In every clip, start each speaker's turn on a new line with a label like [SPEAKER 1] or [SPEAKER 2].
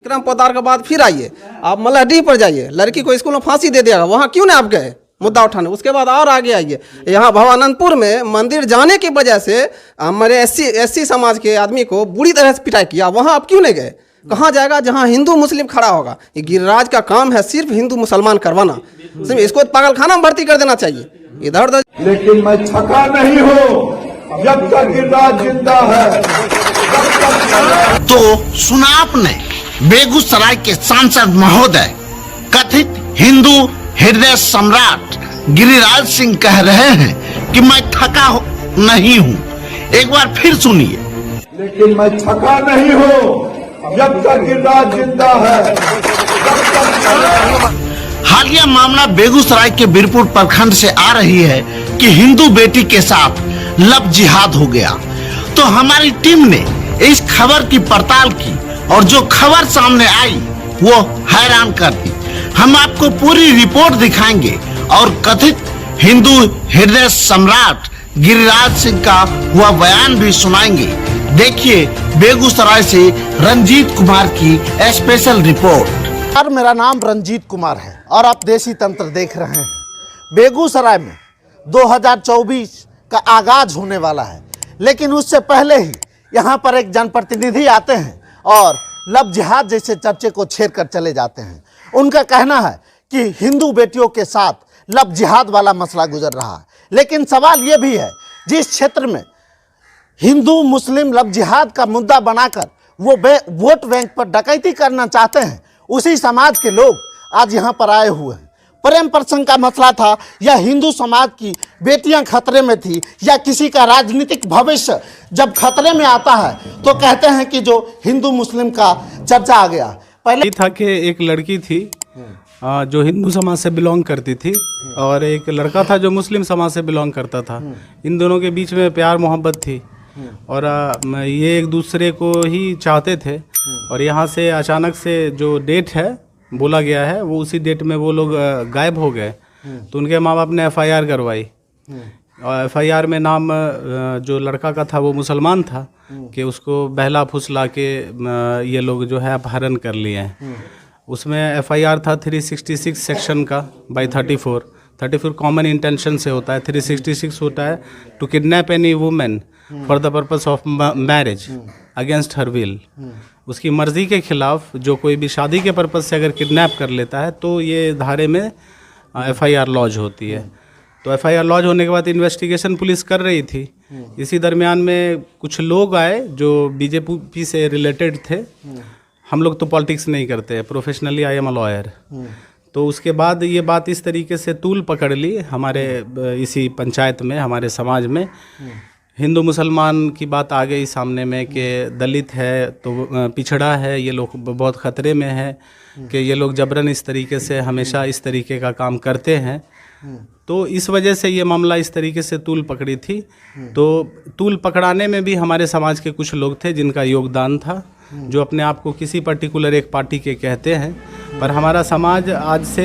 [SPEAKER 1] विक्रम पोद्दार के बाद फिर आइए, आप मल्लाडीह पर जाइए, लड़की को स्कूल में फांसी दे दिया, वहाँ क्यों नहीं आप गए मुद्दा उठाने। उसके बाद और आगे आइए, यहाँ भवानंदपुर में मंदिर जाने की वजह से हमारे एससी समाज के आदमी को बुरी तरह से पिटाई किया, वहाँ आप क्यों नहीं गए। कहाँ जाएगा जहाँ हिंदू मुस्लिम खड़ा होगा। ये गिरिराज का काम है सिर्फ हिंदू मुसलमान करवाना, सिर्फ इसको पागलखाना में भर्ती कर देना चाहिए इधर उधर।
[SPEAKER 2] लेकिन मैं थका नहीं हूँ जब तक गिरिराज जिंदा है।
[SPEAKER 3] तो सुना आपने, बेगूसराय के सांसद महोदय कथित हिंदू हृदय सम्राट गिरिराज सिंह कह रहे हैं कि मैं थका नहीं हूँ। एक बार फिर सुनिए।
[SPEAKER 2] लेकिन मैं थका नहीं हूँ जब तक गिरिराज जिंदा है।
[SPEAKER 3] हालिया मामला बेगूसराय के बीरपुर प्रखंड से आ रही है कि हिंदू बेटी के साथ लव जिहाद हो गया। तो हमारी टीम ने इस खबर की पड़ताल की और जो खबर सामने आई वो हैरान कर दी। हम आपको पूरी रिपोर्ट दिखाएंगे और कथित हिंदू हृदय सम्राट गिरिराज सिंह का हुआ बयान भी सुनाएंगे। देखिए बेगूसराय से रंजीत कुमार की स्पेशल रिपोर्ट।
[SPEAKER 4] मेरा नाम रंजीत कुमार है और आप देसी तंत्र देख रहे हैं। बेगूसराय में 2024 का आगाज होने वाला है, लेकिन उससे पहले ही यहाँ पर एक जनप्रतिनिधि आते हैं और लव जिहाद जैसे चर्चे को छेड़ कर चले जाते हैं। उनका कहना है कि हिंदू बेटियों के साथ लव जिहाद वाला मसला गुजर रहा है, लेकिन सवाल ये भी है जिस क्षेत्र में हिंदू मुस्लिम लव जिहाद का मुद्दा बनाकर वो वोट बैंक पर डकैती करना चाहते हैं, उसी समाज के लोग आज यहाँ पर आए हुए हैं। प्रेम प्रसंग का मसला था या हिंदू समाज की बेटियां खतरे में थी या किसी का राजनीतिक भविष्य जब खतरे में आता है तो कहते हैं कि जो हिंदू मुस्लिम का चर्चा आ गया।
[SPEAKER 5] पहले था कि एक लड़की थी जो हिंदू समाज से बिलोंग करती थी और एक लड़का था जो मुस्लिम समाज से बिलोंग करता था। इन दोनों के बीच में प्यार मोहब्बत थी और ये एक दूसरे को ही चाहते थे। और यहाँ से अचानक से जो डेट है बोला गया है वो उसी डेट में वो लोग गायब हो गए। तो उनके माँ बाप ने FIR करवाई और FIR में नाम जो लड़का का था वो मुसलमान था कि उसको बहला फुसला के ये लोग जो है अपहरण कर लिए हैं। उसमें FIR था 366 सेक्शन का बाई 34 कॉमन इंटेंशन से होता है। 366 होता है to kidnap any women for the purpose of marriage against her will. उसकी मर्जी के खिलाफ जो कोई भी शादी के पर्पज से अगर किडनैप कर लेता है तो ये धारे में FIR लॉज होती है। तो FIR लॉज होने के बाद इन्वेस्टिगेशन पुलिस कर रही थी। इसी दरमियान में कुछ लोग आए जो BJP से रिलेटेड थे। हम लोग तो पॉलिटिक्स नहीं करते, professionally I am a lawyer. तो उसके बाद ये बात इस तरीके से तूल पकड़ ली हमारे इसी पंचायत में, हमारे समाज में। हिंदू मुसलमान की बात आ गई सामने में कि दलित है तो पिछड़ा है, ये लोग बहुत ख़तरे में है कि ये लोग जबरन इस तरीके से हमेशा इस तरीके का काम करते हैं। तो इस वजह से ये मामला इस तरीके से तूल पकड़ी थी। तो तूल पकड़ाने में भी हमारे समाज के कुछ लोग थे जिनका योगदान था, जो अपने आप को किसी पर्टिकुलर एक पार्टी के कहते हैं। पर हमारा समाज आज से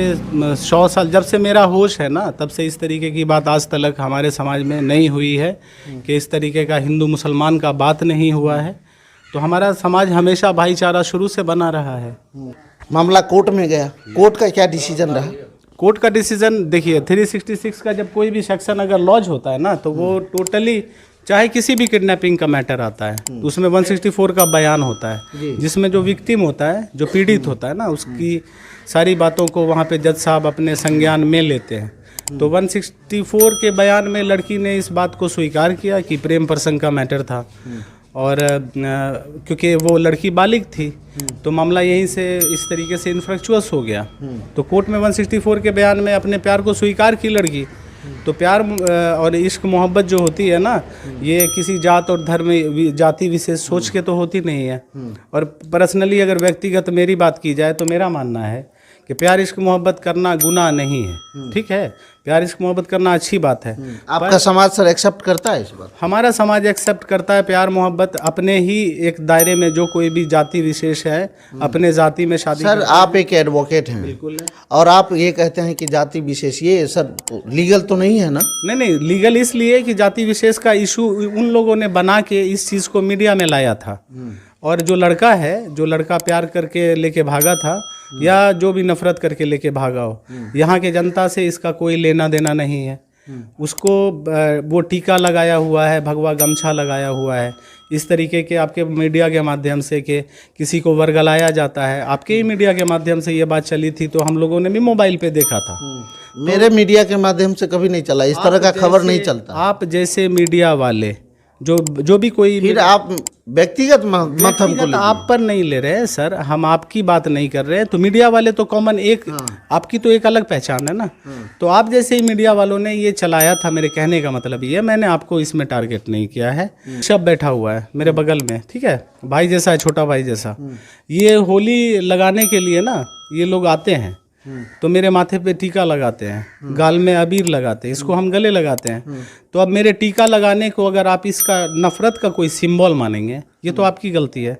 [SPEAKER 5] 100 साल, जब से मेरा होश है ना, तब से इस तरीके की बात आज तक हमारे समाज में नहीं हुई है कि इस तरीके का हिंदू मुसलमान का बात नहीं हुआ है। तो हमारा समाज हमेशा भाईचारा शुरू से बना रहा है।
[SPEAKER 4] मामला कोर्ट में गया, कोर्ट का क्या डिसीजन रहा?
[SPEAKER 5] कोर्ट का डिसीजन देखिए, 366 का जब कोई भी सेक्शन अगर लॉज होता है ना तो वो टोटली, चाहे किसी भी किडनैपिंग का मैटर आता है तो उसमें 164 का बयान होता है, जिसमें जो विक्टिम होता है, जो पीड़ित होता है ना, उसकी सारी बातों को वहाँ पे जज साहब अपने संज्ञान में लेते हैं। तो 164 के बयान में लड़की ने इस बात को स्वीकार किया कि प्रेम प्रसंग का मैटर था और क्योंकि वो लड़की बालिग थी तो मामला यहीं से इस तरीके से इन्फ्रेक्चुअस हो गया। तो कोर्ट में 164 के बयान में अपने प्यार को स्वीकार की लड़की। तो प्यार और इश्क मोहब्बत जो होती है ना, ये किसी जात और धर्म जाति विशेष सोच के तो होती नहीं है। और पर्सनली अगर व्यक्तिगत मेरी बात की जाए तो मेरा मानना है कि प्यार इश्क मोहब्बत करना गुनाह नहीं है। ठीक है, प्यार इश्क मोहब्बत करना अच्छी बात है।
[SPEAKER 4] आपका समाज सर एक्सेप्ट करता है इस बात?
[SPEAKER 5] हमारा समाज एक्सेप्ट करता है प्यार मोहब्बत, अपने ही एक दायरे में जो कोई भी जाति विशेष है अपने जाति में शादी।
[SPEAKER 4] सर आप एक एडवोकेट हैं, बिल्कुल, और आप ये कहते हैं कि जाति विशेष, ये सर लीगल तो नहीं है ना?
[SPEAKER 5] नहीं, लीगल इसलिए कि जाति विशेष का इशू उन लोगों ने बना के इस चीज़ को मीडिया में लाया था और जो लड़का प्यार करके लेके भागा था या जो भी नफरत करके लेके भागा हो, यहाँ के जनता से इसका कोई लेना देना नहीं है। उसको वो टीका लगाया हुआ है, भगवा गमछा लगाया हुआ है। इस तरीके के आपके मीडिया के माध्यम से कि किसी को वर्गलाया जाता है, आपके ही मीडिया के माध्यम से ये बात चली थी, तो हम लोगों ने भी मोबाइल पे देखा था।
[SPEAKER 4] मेरे मीडिया के माध्यम से कभी नहीं चला, इस तरह का खबर नहीं चलता।
[SPEAKER 5] आप जैसे मीडिया वाले जो भी कोई,
[SPEAKER 4] फिर आप व्यक्तिगत मत हमको लीजिए।
[SPEAKER 5] आप पर नहीं ले रहे हैं सर, हम आपकी बात नहीं कर रहे हैं। तो मीडिया वाले तो कॉमन एक आपकी तो एक अलग पहचान है ना। तो आप जैसे ही मीडिया वालों ने ये चलाया था, मेरे कहने का मतलब ये, मैंने आपको इसमें टारगेट नहीं किया है। शब बैठा हुआ है मेरे बगल में, ठीक है, भाई जैसा है, छोटा भाई जैसा। ये होली लगाने के लिए ना ये लोग आते हैं, तो मेरे माथे पे टीका लगाते हैं, गाल में अबीर लगाते हैं, इसको हम गले लगाते हैं। तो अब मेरे टीका लगाने को अगर आप इसका नफरत का कोई सिंबल मानेंगे, ये तो आपकी गलती है।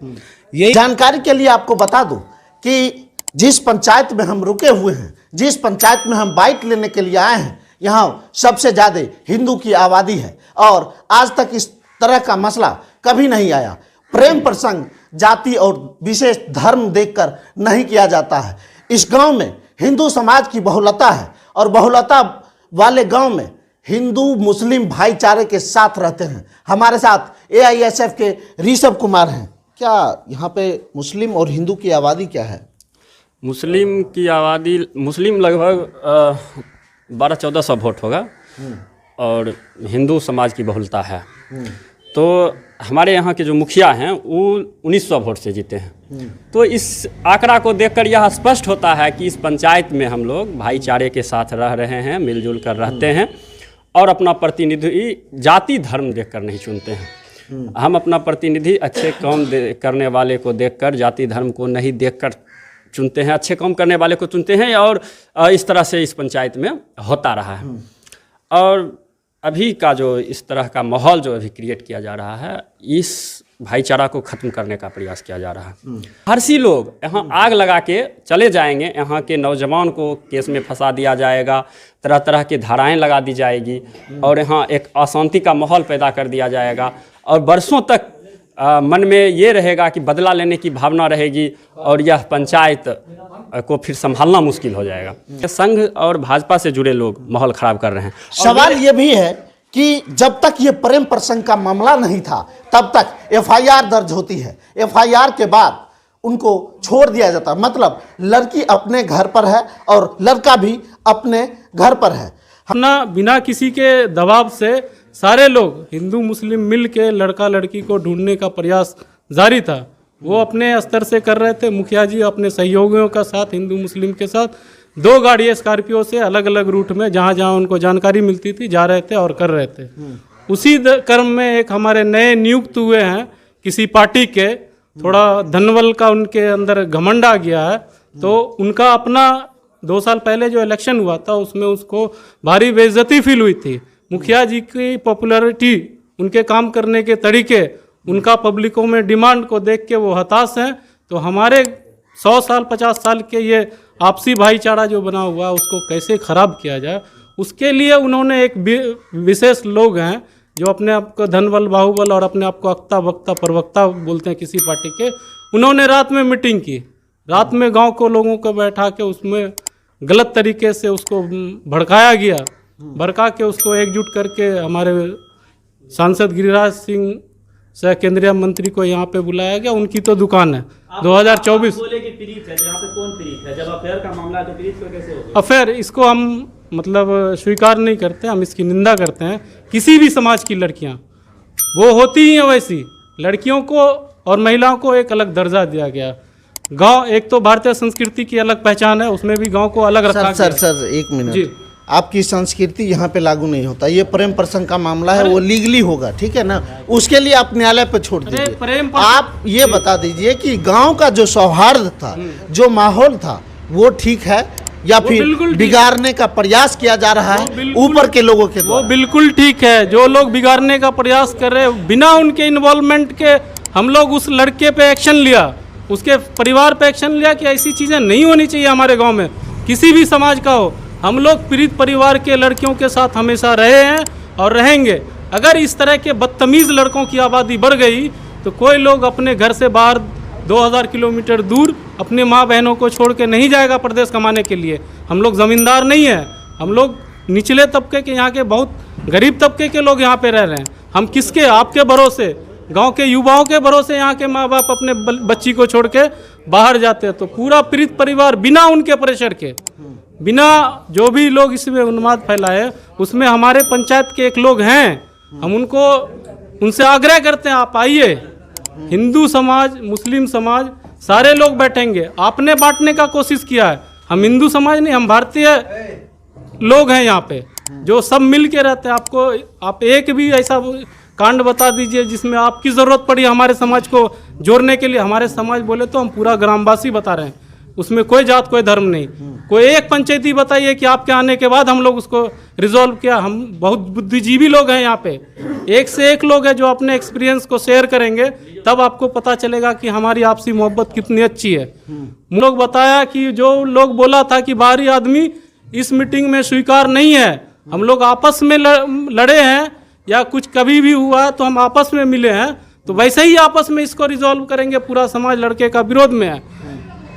[SPEAKER 5] यही
[SPEAKER 4] जानकारी के लिए आपको बता दूं कि जिस पंचायत में हम रुके हुए हैं, जिस पंचायत में हम बाइट लेने के लिए आए हैं, यहाँ सबसे ज्यादा हिंदू की आबादी है और आज तक इस तरह का मसला कभी नहीं आया। प्रेम प्रसंग जाति और विशेष धर्म देखकर नहीं किया जाता है। इस गांव में हिंदू समाज की बहुलता है और बहुलता वाले गांव में हिंदू मुस्लिम भाईचारे के साथ रहते हैं। हमारे साथ AISF के ऋषभ कुमार हैं। क्या यहाँ पे मुस्लिम और हिंदू की आबादी क्या है?
[SPEAKER 6] मुस्लिम की आबादी, मुस्लिम लगभग 1200-1400 वोट होगा और हिंदू समाज की बहुलता है। तो हमारे यहाँ के जो मुखिया हैं वो 1900 वोट से जीते हैं। तो इस आंकड़ा को देखकर यह स्पष्ट होता है कि इस पंचायत में हम लोग भाईचारे के साथ रह रहे हैं, मिलजुल कर रहते हैं और अपना प्रतिनिधि जाति धर्म देखकर नहीं चुनते हैं। हम अपना प्रतिनिधि अच्छे काम करने वाले को देखकर, जाति धर्म को नहीं देखकर चुनते हैं, अच्छे काम करने वाले को चुनते हैं और इस तरह से इस पंचायत में होता रहा है। और अभी का जो इस तरह का माहौल जो अभी क्रिएट किया जा रहा है, इस भाईचारा को ख़त्म करने का प्रयास किया जा रहा है। हर्षी लोग यहाँ आग लगा के चले जाएंगे, यहाँ के नौजवान को केस में फंसा दिया जाएगा, तरह तरह की धाराएं लगा दी जाएगी और यहाँ एक अशांति का माहौल पैदा कर दिया जाएगा और बरसों तक मन में ये रहेगा कि बदला लेने की भावना रहेगी और यह पंचायत को फिर संभालना मुश्किल हो जाएगा। संघ और भाजपा से जुड़े लोग माहौल खराब कर रहे हैं।
[SPEAKER 4] सवाल ये भी है कि जब तक ये प्रेम प्रसंग का मामला नहीं था तब तक FIR दर्ज होती है, FIR के बाद उनको छोड़ दिया जाता, मतलब लड़की अपने घर पर है और लड़का भी अपने घर पर है।
[SPEAKER 7] अपना बिना किसी के दबाव से सारे लोग हिंदू मुस्लिम मिल के लड़का लड़की को ढूंढने का प्रयास जारी था। वो अपने स्तर से कर रहे थे, मुखिया जी अपने सहयोगियों का साथ, हिंदू मुस्लिम के साथ 2 गाड़ी स्कॉर्पियो से अलग अलग रूट में जहाँ जहाँ उनको जानकारी मिलती थी जा रहे थे और कर रहे थे। उसी क्रम में एक हमारे नए नियुक्त हुए हैं किसी पार्टी के, थोड़ा धनबल का उनके अंदर घमंड आ गया है, तो उनका अपना 2 साल पहले जो इलेक्शन हुआ था उसमें उसको भारी बेइज्जती फील हुई थी। मुखिया जी की पॉपुलैरिटी, उनके काम करने के तरीके, उनका पब्लिकों में डिमांड को देख के वो हताश हैं। तो हमारे 100 साल 50 साल के ये आपसी भाईचारा जो बना हुआ है उसको कैसे खराब किया जाए, उसके लिए उन्होंने एक विशेष लोग हैं जो अपने आप को धनबल बाहुबल और अपने आप को अक्ता वक्ता प्रवक्ता बोलते हैं किसी पार्टी के, उन्होंने रात में मीटिंग की, रात में गांव को लोगों को बैठा के उसमें गलत तरीके से उसको भड़काया गया, भड़का के उसको एकजुट करके हमारे सांसद गिरिराज सिंह सह केंद्रीय मंत्री को यहाँ पे बुलाया गया। उनकी तो दुकान है 2024
[SPEAKER 8] बोले कि पीड़ित है, यहाँ पे कौन पीड़ित है? जब अफेयर का मामला है तो पीड़ित को कैसे होगा?
[SPEAKER 7] अफेयर इसको हम मतलब स्वीकार नहीं करते, हम इसकी निंदा करते हैं। किसी भी समाज की लड़कियाँ वो होती ही हैं वैसी, लड़कियों को और महिलाओं को एक अलग दर्जा दिया गया। गांव, एक तो भारतीय संस्कृति की अलग पहचान है, उसमें भी गांव को अलग रखा गया।
[SPEAKER 4] सर एक मिनट
[SPEAKER 7] जी,
[SPEAKER 4] आपकी संस्कृति यहाँ पे लागू नहीं होता। ये प्रेम प्रसंग का मामला है, वो लीगली होगा, ठीक है ना, उसके लिए आप न्यायालय पे छोड़ दीजिए। आप ये बता दीजिए कि गांव का जो सौहार्द था, जो माहौल था, वो ठीक है या फिर बिगाड़ने का प्रयास किया जा रहा है ऊपर के लोगों के द्वारा?
[SPEAKER 7] वो बिल्कुल ठीक है। जो लोग बिगाड़ने का प्रयास कर रहे हैं बिना उनके इन्वॉल्वमेंट के, हम लोग उस लड़के पे एक्शन लिया, उसके परिवार पे एक्शन लिया कि ऐसी चीज़ें नहीं होनी चाहिए हमारे गांव में, किसी भी समाज का हो। हम लोग पीड़ित परिवार के लड़कियों के साथ हमेशा रहे हैं और रहेंगे। अगर इस तरह के बदतमीज़ लड़कों की आबादी बढ़ गई तो कोई लोग अपने घर से बाहर 2000 किलोमीटर दूर अपने माँ बहनों को छोड़ के नहीं जाएगा प्रदेश कमाने के लिए। हम लोग ज़मींदार नहीं हैं, हम लोग निचले तबके के, यहाँ के बहुत गरीब तबके के लोग यहाँ पे रह रहे हैं। हम किसके, आपके भरोसे, गांव के युवाओं के भरोसे यहाँ के माँ बाप अपने बच्ची को छोड़ के बाहर जाते हैं। तो पूरा पीड़ित परिवार बिना उनके प्रेशर के, बिना जो भी लोग इसमें उन्माद फैलाए, उसमें हमारे पंचायत के एक लोग हैं, हम उनसे आग्रह करते हैं आप आइए, हिंदू समाज, मुस्लिम समाज सारे लोग बैठेंगे। आपने बांटने का कोशिश किया है, हम हिंदू समाज नहीं, हम भारतीय लोग हैं यहाँ पे जो सब मिल के रहते हैं। आप एक भी ऐसा कांड बता दीजिए जिसमें आपकी ज़रूरत पड़ी हमारे समाज को जोड़ने के लिए। हमारे समाज बोले तो हम पूरा ग्रामवासी बता रहे हैं, उसमें कोई जात कोई धर्म नहीं। कोई एक पंचायती बताइए कि आपके आने के बाद हम लोग उसको रिजॉल्व किया। हम बहुत बुद्धिजीवी लोग हैं यहाँ पे, एक से एक लोग हैं जो अपने एक्सपीरियंस को शेयर करेंगे, तब आपको पता चलेगा कि हमारी आपसी मोहब्बत कितनी अच्छी है। लोग बताया कि जो लोग बोला था कि बाहरी आदमी इस मीटिंग में स्वीकार नहीं है, हम लोग आपस में लड़े हैं या कुछ कभी भी हुआ तो हम आपस में मिले हैं, तो वैसे ही आपस में इसको रिजॉल्व करेंगे। पूरा समाज लड़के का विरोध में है,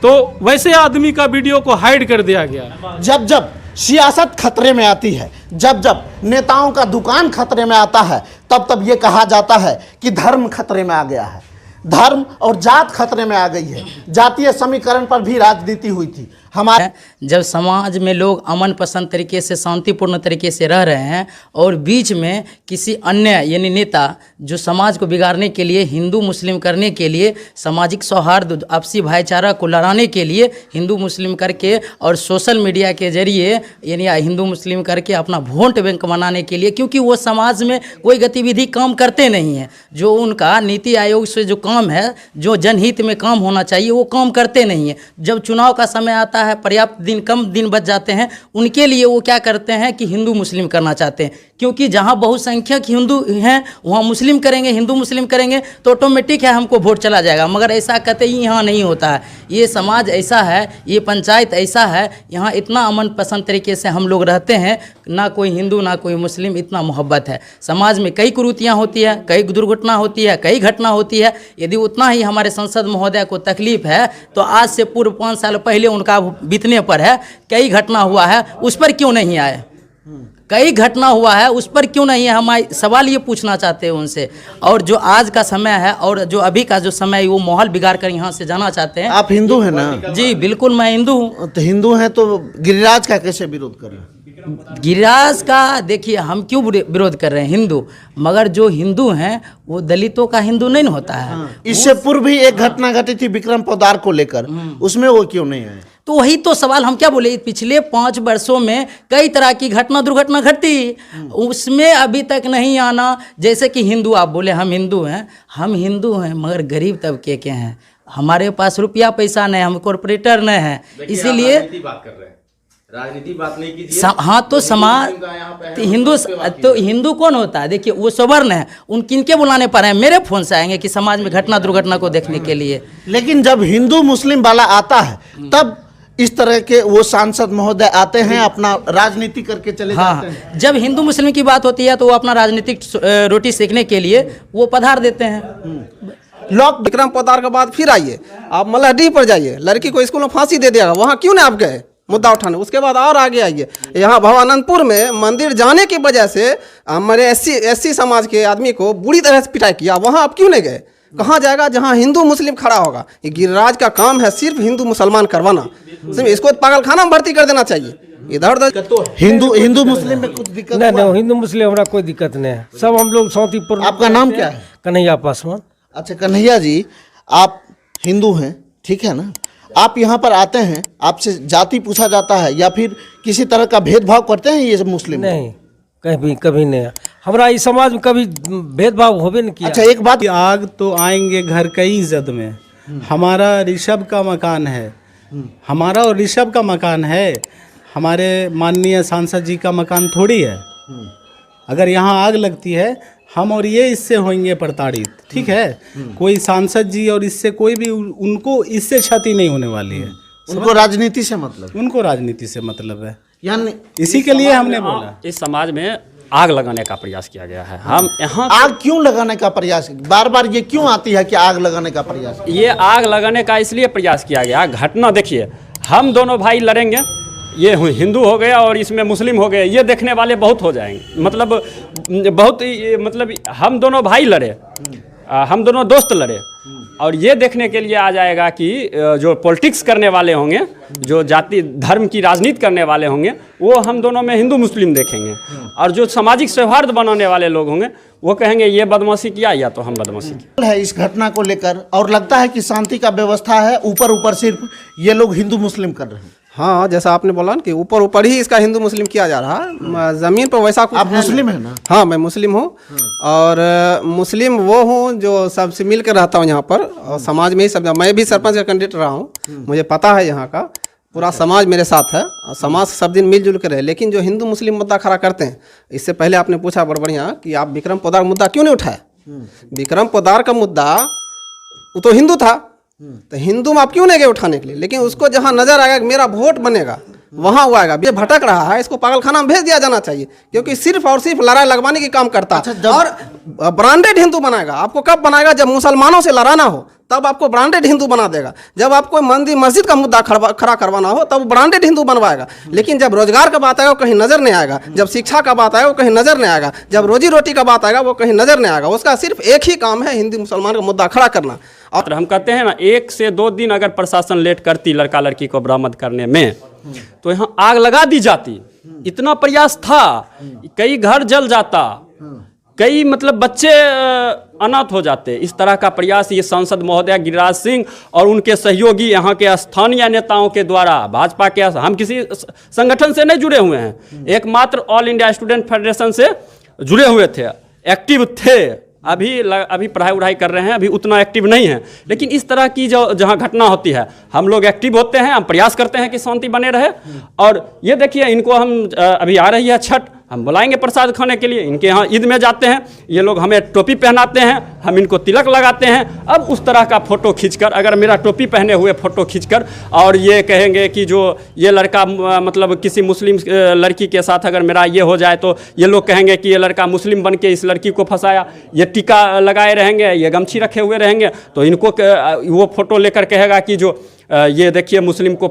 [SPEAKER 7] तो वैसे आदमी का वीडियो को हाइड कर दिया गया।
[SPEAKER 4] जब जब सियासत खतरे में आती है, जब जब नेताओं का दुकान खतरे में आता है, तब तब ये कहा जाता है कि धर्म खतरे में आ गया है, धर्म और जात खतरे में आ गई है। जातीय समीकरण पर भी राजनीति हुई थी हमारे।
[SPEAKER 9] जब समाज में लोग अमन पसंद तरीके से, शांतिपूर्ण तरीके से रह रहे हैं और बीच में किसी अन्य यानी नेता जो समाज को बिगाड़ने के लिए, हिंदू मुस्लिम करने के लिए, सामाजिक सौहार्द आपसी भाईचारा को लड़ाने के लिए हिंदू मुस्लिम करके और सोशल मीडिया के जरिए यानी हिंदू मुस्लिम करके अपना वोट बैंक बनाने के लिए, क्योंकि वो समाज में कोई गतिविधि काम करते नहीं हैं। जो उनका नीति आयोग से जो काम है, जो जनहित में काम होना चाहिए, वो काम करते नहीं हैं। जब चुनाव का समय आता है, पर्याप्त दिन, कम दिन बच जाते हैं, उनके लिए वो क्या करते हैं कि हिंदू मुस्लिम करना चाहते हैं, क्योंकि जहां बहुसंख्यक हिंदू हैं वहां मुस्लिम करेंगे, हिंदू मुस्लिम करेंगे तो ऑटोमेटिक है हमको वोट चला जाएगा। मगर ऐसा कतई यहाँ नहीं होता है। ये समाज ऐसा है, ये पंचायत ऐसा है, यहाँ इतना अमन पसंद तरीके से हम लोग रहते हैं, ना कोई हिंदू ना कोई मुस्लिम, इतना मोहब्बत है। समाज में कई कुरीतियाँ होती है, कई दुर्घटना होती है, कई घटना होती है। यदि उतना ही हमारे संसद महोदय को तकलीफ है तो आज से पूर्व 5 साल पहले उनका बीतने पर है, कई घटना हुआ है, उस पर क्यों नहीं आए? कई घटना हुआ है, उस पर क्यों नहीं है? हम सवाल ये पूछना चाहते हैं उनसे। और जो आज का समय है और जो अभी का जो समय है, वो माहौल बिगाड़ कर यहाँ से जाना चाहते हैं।
[SPEAKER 4] आप हिंदू हैं ना?
[SPEAKER 9] जी बिल्कुल, मैं हिंदू हूँ।
[SPEAKER 4] तो हिंदू हैं तो गिरिराज का कैसे विरोध करें?
[SPEAKER 9] गिरिराज का देखिए, हम क्यों विरोध कर रहे हैं? हिंदू, मगर जो हिंदू हैं वो दलितों का हिंदू नहीं होता है।
[SPEAKER 4] इससे पूर्व भी एक घटना घटी थी विक्रम पोद्दार को लेकर, उसमें वो क्यों नहीं आए?
[SPEAKER 9] तो वही तो सवाल हम क्या बोले, पिछले 5 वर्षों में कई तरह की घटना दुर्घटना घटी, उसमें अभी तक नहीं आना। जैसे कि हिंदू, आप बोले हम हिंदू हैं मगर गरीब तबके के हैं, हमारे पास रुपया पैसा नहीं, हम कॉरपोरेटर नहीं हैं, इसीलिए
[SPEAKER 10] राजनीति बात नहीं कीजिए।
[SPEAKER 9] हाँ, तो समाज तो हिंदू कौन होता है? देखिए वो सवर्ण है, उन किनके बुलाने पर हैं? मेरे फोन से आएंगे कि समाज में घटना दुर्घटना को देखने के लिए।
[SPEAKER 4] लेकिन जब हिंदू मुस्लिम वाला आता है तब इस तरह के वो सांसद महोदय आते हैं, अपना राजनीति करके चले जाते हैं।
[SPEAKER 9] जब हिंदू मुस्लिम की बात होती है तो वो अपना राजनीतिक रोटी सेकने के लिए वो पधार देते हैं।
[SPEAKER 1] लोग विक्रम पोद्दार के बाद फिर आइए, आप मल्लाहडीह पर जाइए, लड़की को स्कूल में फांसी दे दिया, वहाँ क्यों नहीं आप गए मुद्दा उठाने? उसके बाद और आगे आइए, यहाँ भवानंदपुर में मंदिर जाने की वजह से हमारे एससी समाज के आदमी को बुरी तरह से पिटाई किया, वहाँ आप क्यों नहीं गए? कहाँ जाएगा जहाँ हिंदू मुस्लिम खड़ा होगा? ये गिरिराज का काम है सिर्फ हिंदू मुसलमान करवाना, इसको पागलखाना में भर्ती कर देना चाहिए। इधर उधर
[SPEAKER 4] हिंदू मुस्लिम में कुछ दिक्कत
[SPEAKER 11] नहीं, हिंदू मुस्लिम हमारा कोई दिक्कत नहीं है, सब हम लोग शांतिपूर्ण।
[SPEAKER 4] आपका नाम क्या है?
[SPEAKER 11] कन्हैया पासवान।
[SPEAKER 4] अच्छा कन्हैया जी, आप हिंदू हैं, ठीक है ना? आप यहाँ पर आते हैं, आपसे जाति पूछा जाता है या फिर किसी तरह का भेदभाव करते हैं ये मुस्लिम?
[SPEAKER 11] नहीं, कभी नहीं, हमारा इस समाज में कभी भेदभाव होवे नहीं किया।
[SPEAKER 4] अच्छा एक बात,
[SPEAKER 5] आग तो आएंगे घर कई इज्जत में, हमारा ऋषभ का मकान है, हमारा और ऋषभ का मकान है, हमारे माननीय सांसद जी का मकान थोड़ी है। अगर यहाँ आग लगती है हम और ये इससे होंगे प्रताड़ित, ठीक है? कोई सांसद जी और इससे कोई भी, उनको इससे क्षति नहीं होने वाली है।
[SPEAKER 4] उनको राजनीति से मतलब,
[SPEAKER 5] उनको राजनीति से मतलब है,
[SPEAKER 4] यानी
[SPEAKER 5] इसी के लिए हमने बोला
[SPEAKER 6] इस समाज में आग लगाने का प्रयास किया गया है। हम यहाँ
[SPEAKER 4] आग क्यों लगाने का प्रयास, बार बार ये क्यों आती है कि आग लगाने का प्रयास?
[SPEAKER 6] ये आग लगाने का इसलिए प्रयास किया गया, घटना देखिए, हम दोनों भाई लड़ेंगे, ये हिंदू हो गया और इसमें मुस्लिम हो गए, ये देखने वाले बहुत हो जाएंगे, मतलब बहुत मतलब हम दोनों भाई लड़े, हम दोनों दोस्त लड़े, और ये देखने के लिए आ जाएगा कि जो पॉलिटिक्स करने वाले होंगे, जो जाति धर्म की राजनीति करने वाले होंगे, वो हम दोनों में हिंदू मुस्लिम देखेंगे, और जो सामाजिक सौहार्द बनाने वाले लोग होंगे वो कहेंगे ये बदमाशी किया या तो हम बदमाशी किया
[SPEAKER 4] है इस घटना को लेकर, और लगता है कि शांति का व्यवस्था है, ऊपर ऊपर सिर्फ ये लोग हिंदू मुस्लिम कर रहे हैं।
[SPEAKER 1] हाँ, जैसा आपने बोला ना कि ऊपर ऊपर ही इसका हिंदू मुस्लिम किया जा रहा है, जमीन पर वैसा कुछ
[SPEAKER 4] आप मुस्लिम है ना?
[SPEAKER 1] हाँ, मैं मुस्लिम हूँ, और मुस्लिम वो हूँ जो सबसे मिल कर रहता हूँ यहाँ पर, और समाज में ही सब, मैं भी सरपंच का कैंडिडेट रहा हूँ, मुझे पता है यहाँ का पूरा समाज मेरे साथ है, और समाज सब दिन मिलजुल कर रहे। लेकिन जो हिंदू मुस्लिम मुद्दा खड़ा करते हैं, इससे पहले आपने पूछा बड़ बढ़िया कि आप विक्रम पोद्दार मुद्दा क्यों नहीं उठाए। विक्रम पोद्दार का मुद्दा वो तो हिंदू था, तो हिंदू में आप क्यों नहीं गए उठाने के लिए? लेकिन उसको जहां नजर आएगा कि मेरा वोट बनेगा, वहां वो आएगा। ये भटक रहा है, इसको पागलखाना में भेज दिया जाना चाहिए, क्योंकि सिर्फ और सिर्फ लड़ाई लगवाने की काम करता है। और ब्रांडेड हिंदू बनाएगा, आपको कब बनाएगा? जब मुसलमानों से लड़ाना हो तब आपको ब्रांडेड हिंदू बना देगा। जब आपको मंदिर मस्जिद का मुद्दा खड़ा करवाना हो तब ब्रांडेड हिंदू बनवाएगा। लेकिन जब रोजगार का बात आएगा वो कहीं नजर नहीं आएगा, जब शिक्षा का बात आएगा वो कहीं नजर नहीं आएगा, जब रोजी रोटी का बात आएगा वो कहीं नजर नहीं आएगा। उसका सिर्फ एक ही काम है, हिंदू मुसलमान का मुद्दा खड़ा करना।
[SPEAKER 6] और हम कहते हैं ना, 1 से 2 दिन अगर प्रशासन लेट करती लड़का लड़की को बरामद करने में, तो यहाँ आग लगा दी जाती। इतना प्रयास था, कई घर जल जाता, कई मतलब बच्चे अनाथ हो जाते। इस तरह का प्रयास ये सांसद महोदय गिरिराज सिंह और उनके सहयोगी यहाँ के स्थानीय नेताओं के द्वारा, भाजपा के, हम किसी संगठन से नहीं जुड़े हुए हैं, एकमात्र ऑल इंडिया स्टूडेंट फेडरेशन से जुड़े हुए थे, एक्टिव थे। अभी पढ़ाई उढ़ाई कर रहे हैं, अभी उतना एक्टिव नहीं है। लेकिन इस तरह की जो जहाँ घटना होती है, हम लोग एक्टिव होते हैं, हम प्रयास करते हैं कि शांति बने रहे। और ये देखिए, इनको हम अभी आ रही है छठ, हम बुलाएंगे प्रसाद खाने के लिए, इनके यहाँ ईद में जाते हैं, ये लोग हमें टोपी पहनाते हैं, हम इनको तिलक लगाते हैं। अब उस तरह का फ़ोटो खींचकर, अगर मेरा टोपी पहने हुए फ़ोटो खींचकर और ये कहेंगे कि जो ये लड़का मतलब किसी मुस्लिम लड़की के साथ अगर मेरा ये हो जाए, तो ये लोग कहेंगे कि ये लड़का मुस्लिम बन के इस लड़की को फंसाया। ये टीका लगाए रहेंगे, ये गमछी रखे हुए रहेंगे, तो इनको वो फ़ोटो लेकर कहेगा कि जो ये देखिए मुस्लिम को,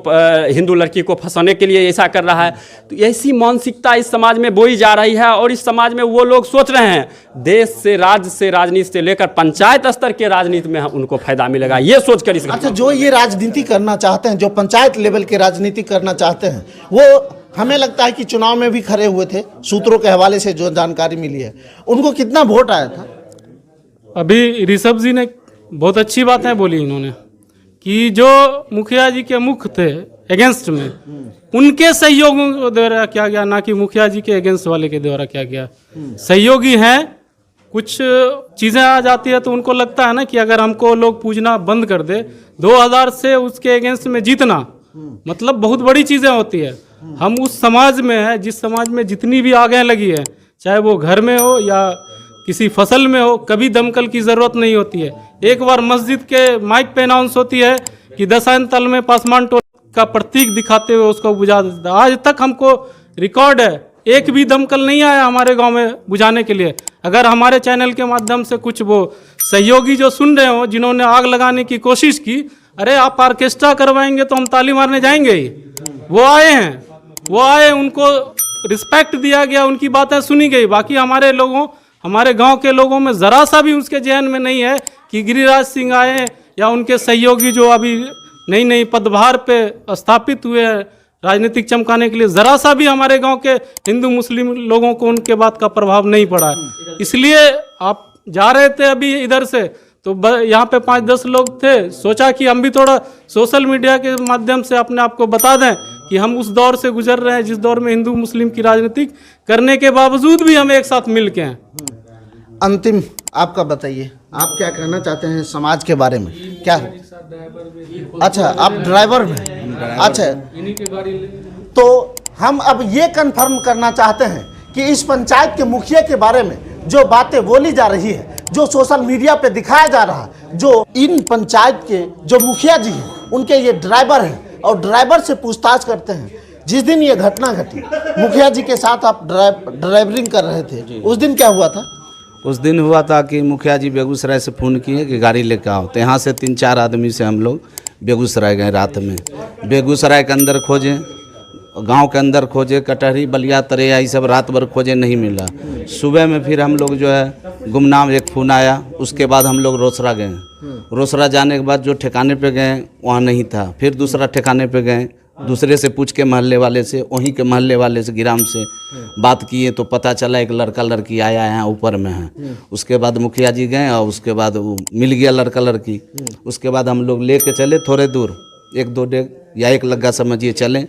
[SPEAKER 6] हिंदू लड़की को फंसाने के लिए ऐसा कर रहा है। तो ऐसी मानसिकता इस समाज में बोई जा रही है, और इस समाज में वो लोग सोच रहे हैं देश से, राज्य से, राजनीति से लेकर पंचायत स्तर के राजनीति में उनको फायदा मिलेगा, ये सोचकर इस
[SPEAKER 4] अच्छा, जो ये राजनीति करना चाहते हैं, जो पंचायत लेवल के राजनीति करना चाहते हैं, वो हमें लगता है कि चुनाव में भी खड़े हुए थे। सूत्रों के हवाले से जो जानकारी मिली है, उनको कितना वोट आया था? अभी
[SPEAKER 7] ऋषभ जी ने बहुत अच्छी बातें बोली इन्होंने, कि जो मुखिया जी के मुख थे अगेंस्ट में, उनके सहयोगों के द्वारा किया गया, ना कि मुखिया जी के अगेंस्ट वाले के द्वारा किया गया। सहयोगी हैं, कुछ चीज़ें आ जाती है तो उनको लगता है ना कि अगर हमको लोग पूजना बंद कर दे, 2000 से उसके अगेंस्ट में जीतना मतलब बहुत बड़ी चीज़ें होती है। हम उस समाज में है, जिस समाज में जितनी भी आगें लगी है, चाहे वो घर में हो या किसी फसल में हो, कभी दमकल की ज़रूरत नहीं होती है। एक बार मस्जिद के माइक पे अनाउंस होती है कि दशाइन तल में पासमान टोल का प्रतीक दिखाते हुए उसको बुझा देता है। आज तक हमको रिकॉर्ड है, एक भी दमकल नहीं आया हमारे गांव में बुझाने के लिए। अगर हमारे चैनल के माध्यम से कुछ वो सहयोगी जो सुन रहे हो, जिन्होंने आग लगाने की कोशिश की, अरे आप ऑर्केस्ट्रा करवाएंगे तो हम ताली मारने जाएंगे ही। वो आए हैं, वो आए, उनको रिस्पेक्ट दिया गया, उनकी बातें सुनी गई। बाकी हमारे लोगों, हमारे गांव के लोगों में ज़रा सा भी उसके जहन में नहीं है कि गिरिराज सिंह आए या उनके सहयोगी जो अभी नई नई पदभार पे स्थापित हुए हैं राजनीतिक चमकाने के लिए, ज़रा सा भी हमारे गांव के हिंदू मुस्लिम लोगों को उनके बात का प्रभाव नहीं पड़ा है। इसलिए आप जा रहे थे अभी इधर से, तो यहाँ पे 5-10 लोग थे, सोचा कि हम भी थोड़ा सोशल मीडिया के माध्यम से अपने आप को बता दें कि हम उस दौर से गुजर रहे हैं जिस दौर में हिंदू मुस्लिम की राजनीति करने के बावजूद भी हम एक साथ मिल के हैं।
[SPEAKER 4] अंतिम आपका बताइए, आप क्या कहना चाहते हैं समाज के बारे में? क्या? अच्छा, आप ड्राइवर में? अच्छा, तो हम अब ये कंफर्म करना चाहते हैं कि इस पंचायत के मुखिया के बारे में जो बातें बोली जा रही है, जो सोशल मीडिया पे दिखाया जा रहा है, जो इन पंचायत के जो मुखिया जी हैं उनके ये ड्राइवर हैं, और ड्राइवर से पूछताछ करते हैं। जिस दिन ये घटना घटी मुखिया जी के साथ आप ड्राइवरिंग कर रहे थे, उस दिन क्या हुआ था?
[SPEAKER 5] उस दिन हुआ था कि मुखिया जी बेगूसराय से फ़ोन किए कि गाड़ी लेकर आओ, तो यहाँ से 3-4 आदमी से हम लोग बेगूसराय गए रात में। बेगूसराय के अंदर खोजे, गांव के अंदर खोजे, कटहरी, बलिया, तरेया, ये सब रात भर खोजे, नहीं मिला। सुबह में फिर हम लोग जो है गुमनाम एक फ़ोन आया, उसके बाद हम लोग रोसड़ा गए। रोसड़ा जाने के बाद जो ठिकाने पे गए वहाँ नहीं था, फिर दूसरा ठिकाने पे गए, दूसरे से पूछ के महल्ले वाले से, वहीं के महल्ले वाले से गिराम से बात किए तो पता चला एक लड़का लड़की आया है ऊपर में है। उसके बाद मुखिया जी गए और उसके बाद वो मिल गया लड़का लड़की। उसके बाद हम लोग ले के चले थोड़े दूर, 1-2 डेग या 1 लग्गा समझिए चले,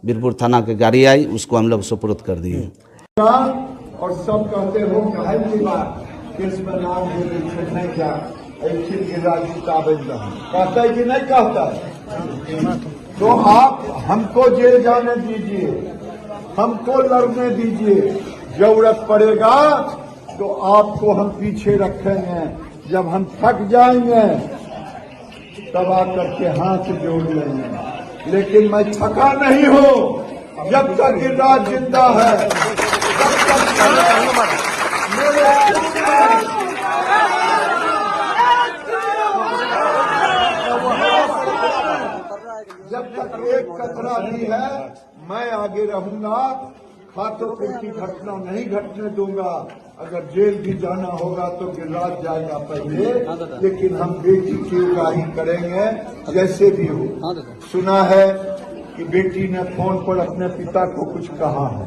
[SPEAKER 5] बीरपुर थाना की गाड़ी आई, उसको हम लोग सुपुर्द कर दिए।
[SPEAKER 2] और सब कहते हो कहे की बात केस में नाम नहीं क्या कहता है कि नहीं कहता है? तो आप हमको जेल जाने दीजिए, हमको लड़ने दीजिए, जरूरत पड़ेगा तो आपको हम पीछे रखेंगे। जब हम थक जाएंगे तब आकर के हाथ जोड़ लेंगे, लेकिन मैं थका नहीं हूँ। जब तक ये राज जिंदा है, जब तक एक कतरा भी है मैं आगे रहूंगा। खातोपुर की घटना नहीं घटने दूंगा। अगर जेल भी जाना होगा तो गिरिराज जाएगा पहले, लेकिन हम बेटी की उगाही करेंगे जैसे भी हो। सुना है कि बेटी ने फोन पर अपने पिता को कुछ कहा है,